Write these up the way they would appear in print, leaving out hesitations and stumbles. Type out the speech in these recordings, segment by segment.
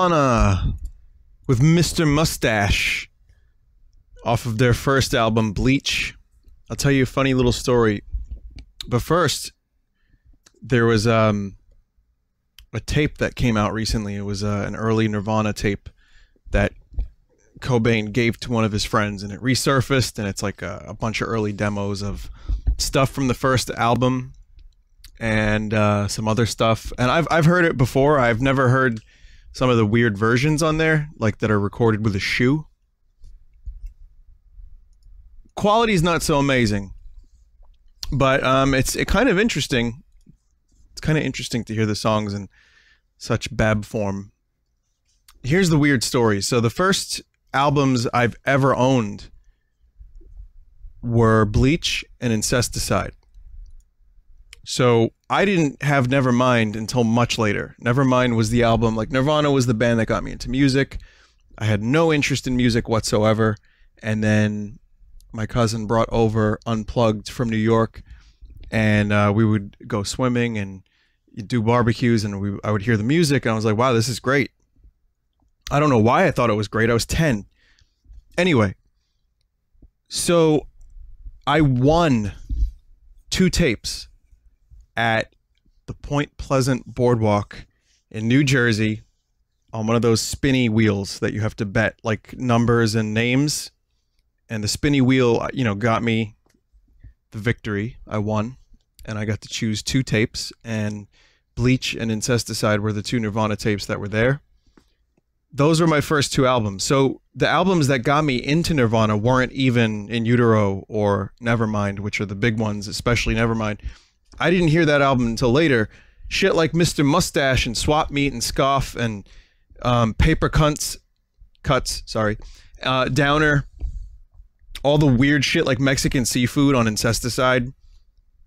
Nirvana with Mr. Moustache off of their first album, Bleach. I'll tell you a funny little story. But first, there was a tape that came out recently. It was an early Nirvana tape that Cobain gave to one of his friends, and it resurfaced, and it's like a bunch of early demos of stuff from the first album and some other stuff. And I've heard it before. I've never heard some of the weird versions on there, like that are recorded with a shoe. Quality's not so amazing, but it's kind of interesting. It's kind of interesting to hear the songs in such bab form. Here's the weird story. So the first albums I've ever owned were Bleach and Incesticide. So I didn't have Nevermind until much later. Nevermind was the album, like Nirvana was the band that got me into music. I had no interest in music whatsoever. And then my cousin brought over Unplugged from New York, and we would go swimming and do barbecues, and I would hear the music, and I was like, wow, this is great. I don't know why I thought it was great. I was 10. Anyway, so I won 2 tapes at the Point Pleasant Boardwalk in New Jersey on one of those spinny wheels that you have to bet like numbers and names. And the spinny wheel, you know, got me the victory. I won, and I got to choose 2 tapes, and Bleach and Incesticide were the 2 Nirvana tapes that were there. Those were my first 2 albums. So the albums that got me into Nirvana weren't even In Utero or Nevermind, which are the big ones, especially Nevermind. I didn't hear that album until later. Shit like Mr. Moustache and Swap Meet and Scoff and Paper Cuts, Downer, all the weird shit like Mexican Seafood on Incesticide.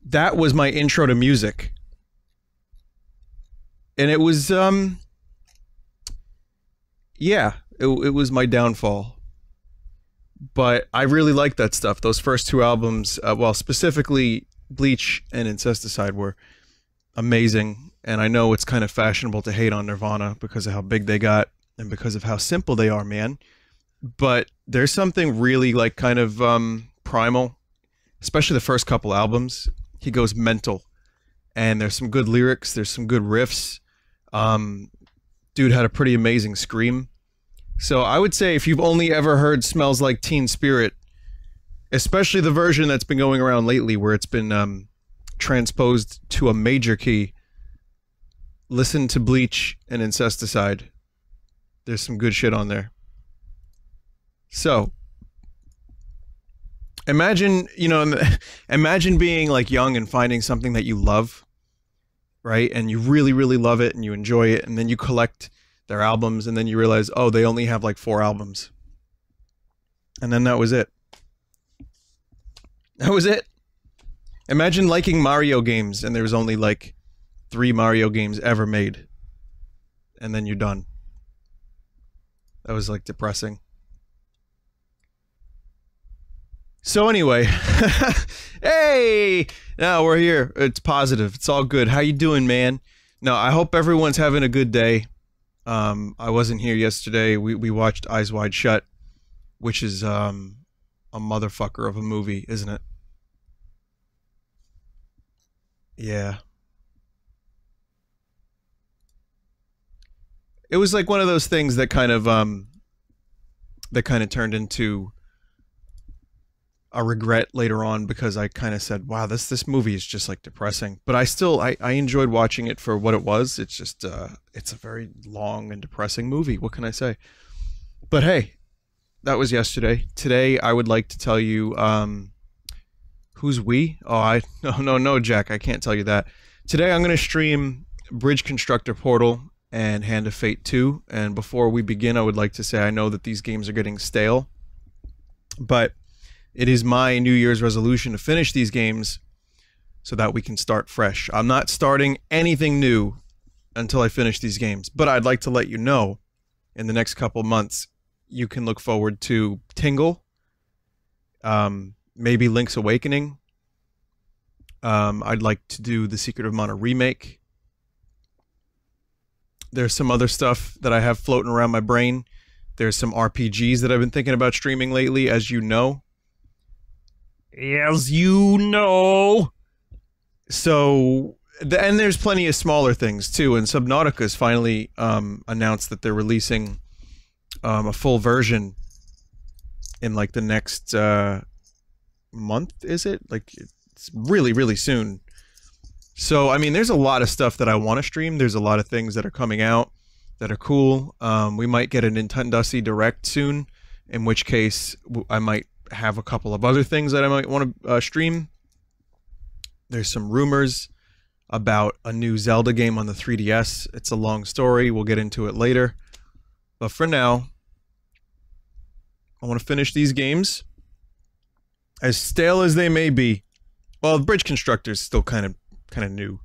That was my intro to music. And it was, yeah, it was my downfall. But I really liked that stuff. Those first 2 albums, well, specifically Bleach and Incesticide, were amazing. And I know it's kind of fashionable to hate on Nirvana because of how big they got and because of how simple they are, man. But there's something really like kind of primal, especially the first couple albums. He goes mental, and there's some good lyrics. There's some good riffs. Dude had a pretty amazing scream. So I would say if you've only ever heard Smells Like Teen Spirit, especially the version that's been going around lately where it's been transposed to a major key, listen to Bleach and Incesticide. There's some good shit on there. So imagine, you know, imagine being like young and finding something that you love, right? And you really, really love it and you enjoy it. And then you collect their albums, and then you realize, oh, they only have like 4 albums. And then that was it. That was it. Imagine liking Mario games and there was only like 3 Mario games ever made. And then you're done. That was like depressing. So anyway, hey, now we're here. It's positive. It's all good. How you doing, man? No, I hope everyone's having a good day. I wasn't here yesterday. We watched Eyes Wide Shut, which is a motherfucker of a movie, isn't it? Yeah. It was like one of those things that kind of turned into a regret later on, because I kind of said, wow, this movie is just like depressing. But I enjoyed watching it for what it was. It's just it's a very long and depressing movie. What can I say? But hey, that was yesterday. Today I would like to tell you who's we? Oh, no, Jack, I can't tell you that. Today I'm going to stream Bridge Constructor Portal and Hand of Fate 2. And before we begin, I would like to say I know that these games are getting stale, but it is my New Year's resolution to finish these games so that we can start fresh. I'm not starting anything new until I finish these games, but I'd like to let you know in the next couple months you can look forward to Tingle, maybe Link's Awakening. I'd like to do the Secret of Mana remake. There's some other stuff that I have floating around my brain. There's some RPGs that I've been thinking about streaming lately, as you know. As you know. So, and there's plenty of smaller things too. And Subnautica's finally announced that they're releasing a full version in like the next month, is it? Like, it's really, really soon. So, I mean, there's a lot of stuff that I want to stream. There's a lot of things that are coming out that are cool. We might get a Nintendo Direct soon, in which case I might have a couple of other things that I might want to stream. There's some rumors about a new Zelda game on the 3DS. It's a long story. We'll get into it later. But for now, I want to finish these games. As stale as they may be. Well, Bridge Constructor is still kind of new.